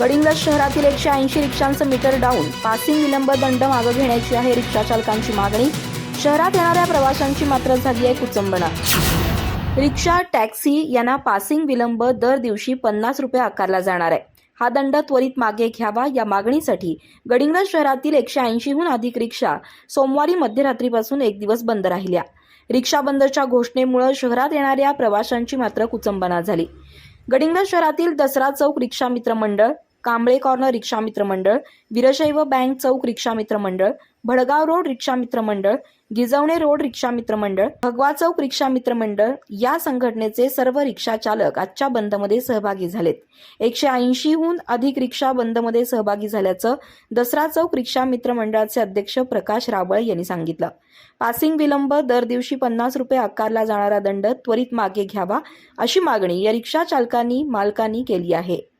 गडिंग्लज शहरातील 180 रिक्षांचं metre down, passing विलंब दंड मागे घेण्याची आहे रिक्षा चालकांची मागणी. शहरात येणाऱ्या प्रवाशांची मात्र झाली आहे कुचंबणा. रिक्षा, टॅक्सी यांना पासिंग विलंब दर दिवशी 50 रुपये आकारला जाणार आहे. हा दंड त्वरित मागे घ्यावा या मागणीसाठी गडिंग्लज शहरातील 180हून अधिक रिक्षा सोमवारी मध्यरात्रीपासून एक दिवस बंद राहिल्या. रिक्षा बंदच्या घोषणेमुळे शहरात येणाऱ्या प्रवाशांची मात्र कुचंबणा झाली. गडिंग्लज शहरातील दसरा चौक रिक्षा मित्र मंडळ, कांबळे कॉर्नर रिक्षा मित्र मंडळ, वीरशैव बँक चौक रिक्षा मित्र मंडळ, भडगाव रोड रिक्षा मित्र मंडळ, गिजवणे रोड रिक्षा मित्र मंडळ, भगवा चौक रिक्षा मित्र मंडळ या संघटनेचे सर्व रिक्षा चालक आजच्या बंदमध्ये सहभागी झालेत. 180हून अधिक रिक्षा बंदमध्ये सहभागी झाल्याचं दसरा चौक रिक्षा मित्र मंडळाचे अध्यक्ष प्रकाश रावळ यांनी सांगितलं. पासिंग विलंब दर दिवशी 50 रुपये आकारला जाणारा दंड त्वरित मागे घ्यावा अशी मागणी या रिक्षा चालकांनी मालकांनी केली आहे.